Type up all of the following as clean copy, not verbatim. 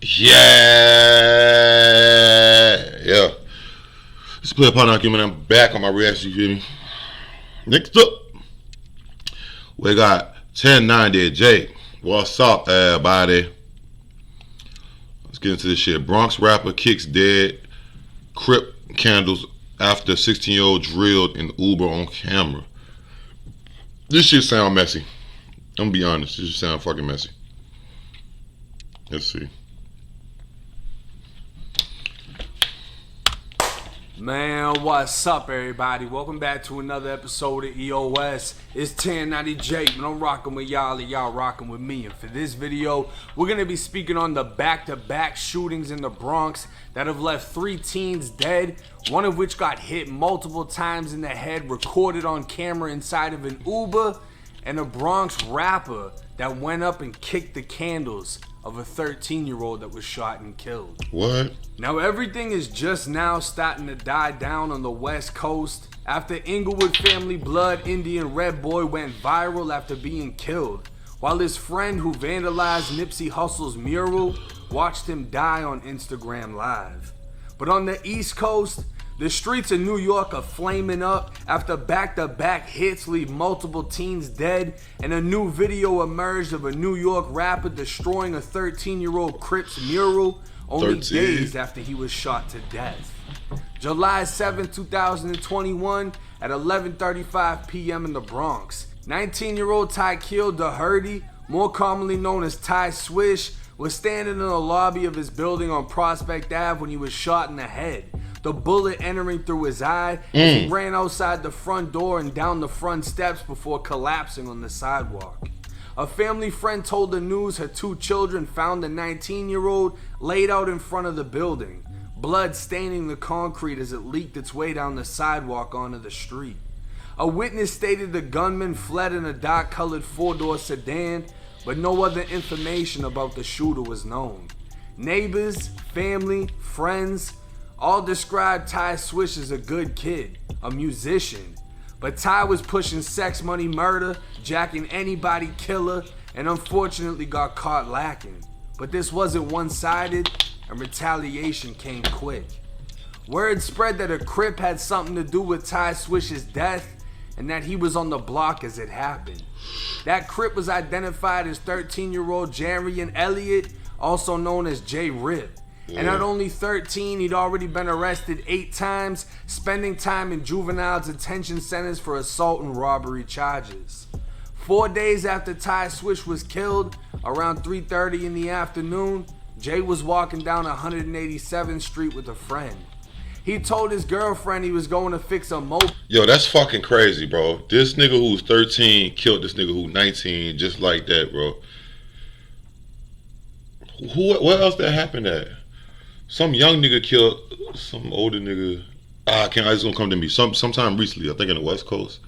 Yeah. Let's play a part argument. I'm back on my reaction, you feel me? Next up, we got 1090 Jake. What's up, everybody? Let's get into this shit. Bronx rapper kicks dead Crip candles after 16-year-old drilled in Uber on camera. This shit sound messy. I'm gonna be honest. This shit sound fucking messy. Let's see. Man, what's up, everybody? Welcome back to another episode of EOS. It's 1090 Jake, and I'm rocking with y'all, and y'all rocking with me. And for this video, we're gonna be speaking on the back-to-back shootings in the Bronx that have left 3 teens dead, one of which got hit multiple times in the head, recorded on camera inside of an Uber, and a Bronx rapper that went up and kicked the candles of a 13-year-old that was shot and killed. What? Now everything is just now starting to die down on the West Coast after Inglewood family blood Indian Red Boy went viral after being killed, while his friend who vandalized Nipsey Hussle's mural watched him die on Instagram Live. But on the East Coast, the streets of New York are flaming up after back-to-back hits leave multiple teens dead, and a new video emerged of a New York rapper destroying a 13-year-old Crip'S mural only days after he was shot to death. July 7, 2021 at 11:35 p.m. in the Bronx, 19-year-old Tykiel Doherty, more commonly known as Ty Swish, was standing in the lobby of his building on Prospect Ave when he was shot in the head, the bullet entering through his eye as he ran outside the front door and down the front steps before collapsing on the sidewalk. A family friend told the news her 2 children found the 19-year-old laid out in front of the building, blood staining the concrete as it leaked its way down the sidewalk onto the street. A witness stated the gunman fled in a dark-colored 4-door sedan, but no other information about the shooter was known. Neighbors, family, friends all described Ty Swish as a good kid, a musician. But Ty was pushing sex, money, murder, jacking anybody killer, and unfortunately got caught lacking. But this wasn't one-sided, and retaliation came quick. Word spread that a Crip had something to do with Ty Swish's death, and that he was on the block as it happened. That Crip was identified as 13-year-old Jarian Elliott, also known as J. Rip. And at only 13, he'd already been arrested 8 times, spending time in juvenile detention centers for assault and robbery charges. 4 days after Ty Swish was killed, around 3:30 in the afternoon, Jay was walking down 187th Street with a friend. He told his girlfriend he was going to fix a moped. Yo, that's fucking crazy, bro. This nigga who's 13 killed this nigga who's 19 just like that, bro. What else that happened at? Some young nigga killed some older nigga. It's gonna come to me. Sometime recently, I think in the West Coast.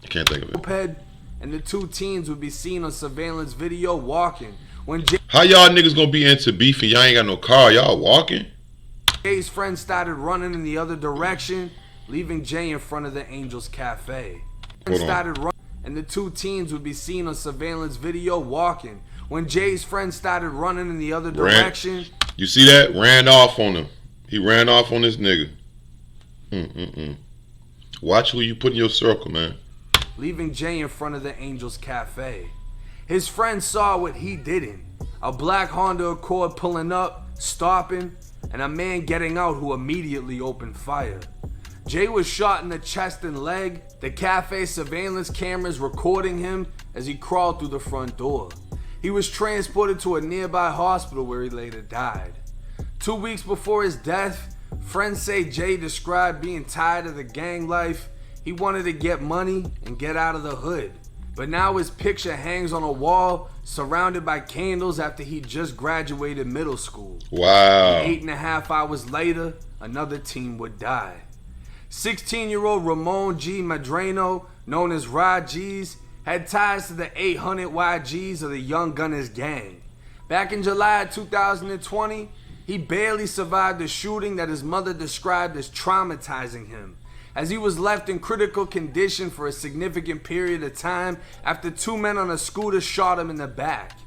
I can't think of it. Moped, and the 2 teens would be seen on surveillance video walking. When How y'all niggas gonna be into beef and y'all ain't got no car? Y'all walking? Jay's friend started running in the other direction, leaving Jay in front of the Angels Cafe. And the 2 teens would be seen on surveillance video walking. When Jay's friend started running in the other direction. You see that? Ran off on him. He ran off on this nigga. Watch who you put in your circle, man. Leaving Jay in front of the Angels Cafe. His friend saw what he didn't. A black Honda Accord pulling up, stopping, and a man getting out who immediately opened fire. Jay was shot in the chest and leg, the cafe surveillance cameras recording him as he crawled through the front door. He was transported to a nearby hospital where he later died. 2 weeks before his death, friends say Jay described being tired of the gang life. He wanted to get money and get out of the hood. But now his picture hangs on a wall surrounded by candles after he just graduated middle school. Wow. 8.5 hours later, another teen would die. 16-year-old Ramon G. Madrano, known as Rod G's, had ties to the 800 YGs of the Young Gunners gang. Back in July 2020, he barely survived the shooting that his mother described as traumatizing him, as he was left in critical condition for a significant period of time after 2 men on a scooter shot him in the back.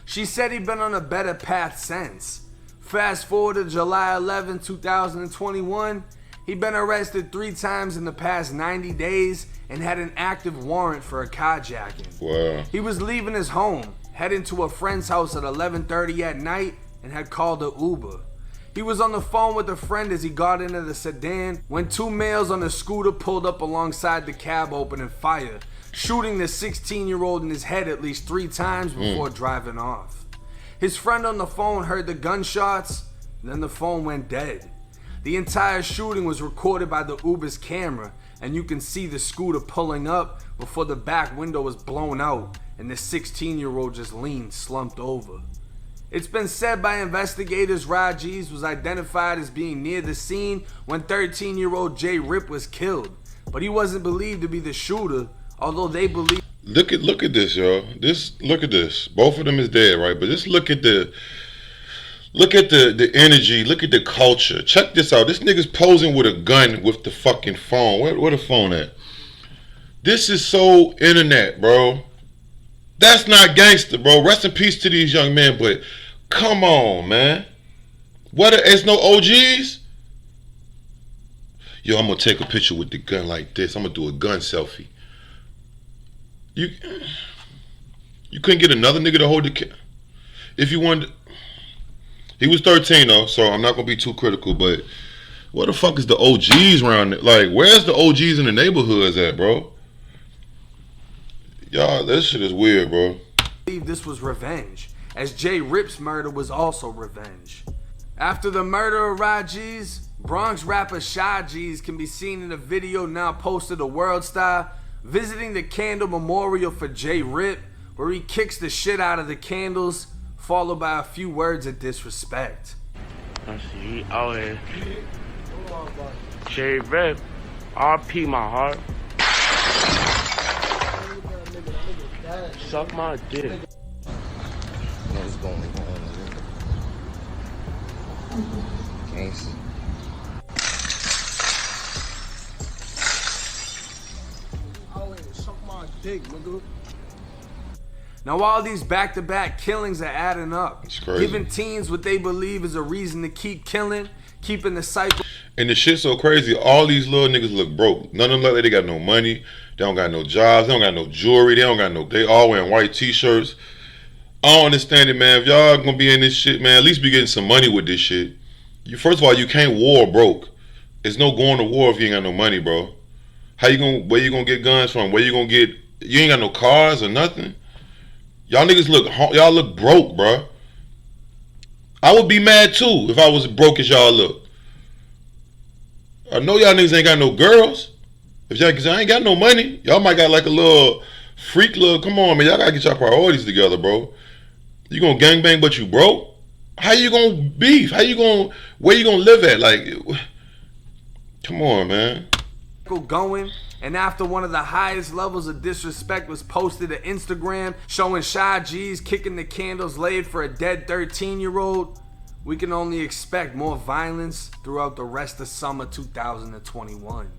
She said he'd been on a better path since. Fast forward to July 11, 2021, he'd been arrested 3 times in the past 90 days and had an active warrant for a carjacking. Wow. He was leaving his home, heading to a friend's house at 11:30 at night, and had called an Uber. He was on the phone with a friend as he got into the sedan when 2 males on a scooter pulled up alongside the cab opening fire, shooting the 16-year-old in his head at least 3 times before driving off. His friend on the phone heard the gunshots, then the phone went dead. The entire shooting was recorded by the Uber's camera, and you can see the scooter pulling up before the back window was blown out and the 16-year-old just leaned slumped over. It's been said by investigators Rajiv was identified as being near the scene when 13-year-old J. Rip was killed, but he wasn't believed to be the shooter, although they believe. Look at this, yo. Look at this. Both of them is dead, right? But just look at the energy. Look at the culture. Check this out. This nigga's posing with a gun with the fucking phone. Where the phone at? This is so internet, bro. That's not gangster, bro. Rest in peace to these young men, but come on, man. It's no OGs? Yo, I'm gonna take a picture with the gun like this. I'm gonna do a gun selfie. You couldn't get another nigga to hold the if you wanted. He was 13 though, so I'm not gonna be too critical. But where the fuck is the OGs around it? Like, where's the OGs in the neighborhoods at, bro? Y'all, this shit is weird, bro. This was revenge, as J. Rip's murder was also revenge. After the murder of Rajiv, Bronx rapper Shy G's can be seen in a video now posted to World Star, visiting the candle memorial for J. Rip, where he kicks the shit out of the candles, followed by a few words of disrespect. Let's see, out here. J. Rip, RP my heart. Suck my dick. What's going on, nigga? Gangsta. Suck my dick, nigga. Now all these back-to-back killings are adding up, giving teens what they believe is a reason to keep killing, keeping the cycle. And the shit's so crazy, all these little niggas look broke. None of them look like they got no money. They don't got no jobs. They don't got no jewelry. They all wearing white t-shirts. I don't understand it, man. If y'all gonna be in this shit, man, at least be getting some money with this shit. First of all, you can't war broke. There's no going to war if you ain't got no money, bro. Where you gonna get guns from? You ain't got no cars or nothing? Y'all niggas look broke, bro. I would be mad too if I was broke as y'all look. I know y'all niggas ain't got no girls. Cause I ain't got no money. Y'all might got like a little freak look. Come on, man. Y'all gotta get y'all priorities together, bro. You gonna gangbang but you broke? How you gonna beef? Where you gonna live at? Like, come on, man. Going, and after one of the highest levels of disrespect was posted to Instagram showing Shy G's kicking the candles laid for a dead 13-year-old, we can only expect more violence throughout the rest of summer 2021.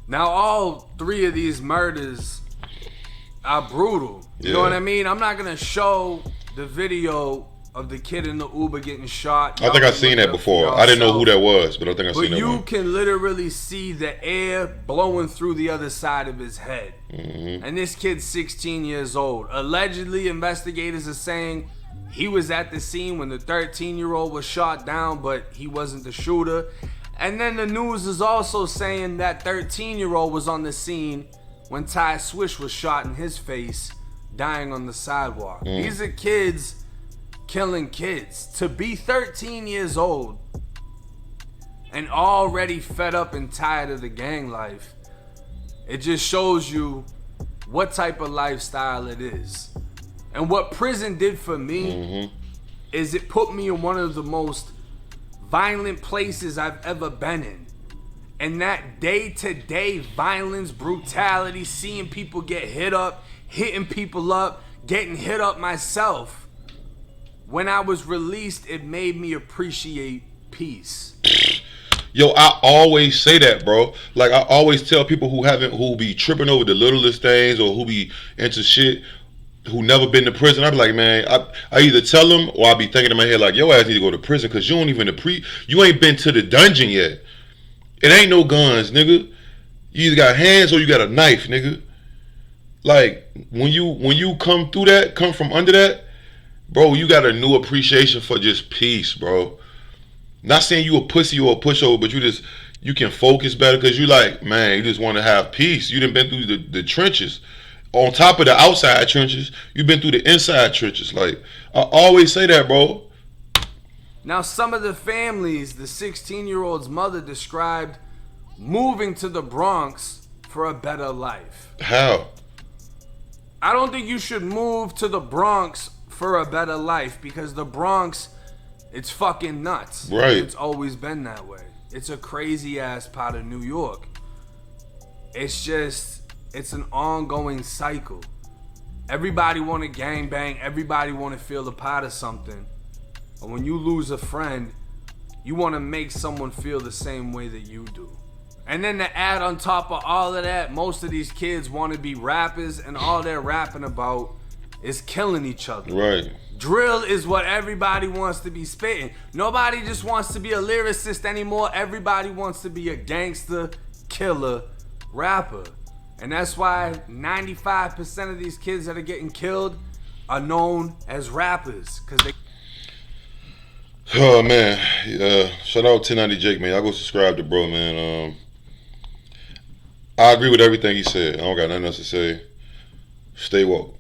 Now all 3 of these murders are brutal. You know what I mean? I'm not gonna show the video of the kid in the Uber getting shot. I think I've seen that before. I didn't know who that was, but I think I've seen that one. But you can literally see the air blowing through the other side of his head. And this kid's 16 years old. Allegedly, investigators are saying he was at the scene when the 13-year-old was shot down, but he wasn't the shooter. And then the news is also saying that 13-year-old was on the scene when Ty Swish was shot in his face, dying on the sidewalk. These are kids killing kids. To be 13 years old and already fed up and tired of the gang life, it just shows you what type of lifestyle it is. And what prison did for me is it put me in one of the most violent places I've ever been in. And that day-to-day violence, brutality, seeing people get hit up, hitting people up, getting hit up myself. When I was released, it made me appreciate peace. Yo, I always say that, bro. Like, I always tell people who be tripping over the littlest things or who be into shit, who never been to prison, I be like, man, I either tell them or I be thinking in my head like, your ass need to go to prison because you don't even you ain't been to the dungeon yet. It ain't no guns, nigga. You either got hands or you got a knife, nigga. Like when you come through that, come from under that, bro, you got a new appreciation for just peace, bro. Not saying you a pussy or a pushover, but you can focus better because you like, man, you just want to have peace. You done been through the trenches. On top of the outside trenches, you've been through the inside trenches. Like, I always say that, bro. Now, some of the families, the 16-year-old's mother described moving to the Bronx for a better life. How? I don't think you should move to the Bronx for a better life because the Bronx, it's fucking nuts. Right. It's always been that way. It's a crazy ass part of New York. It's an ongoing cycle. Everybody want to gangbang. Everybody want to feel a part of something. And when you lose a friend, you want to make someone feel the same way that you do. And then to add on top of all of that, most of these kids want to be rappers, and all they're rapping about is killing each other. Right. Drill is what everybody wants to be spitting. Nobody just wants to be a lyricist anymore. Everybody wants to be a gangster, killer, rapper. And that's why 95% of these kids that are getting killed are known as rappers. Oh, man. Shout out 1090 Jake, man. Y'all go subscribe to bro, man. I agree with everything he said. I don't got nothing else to say. Stay woke.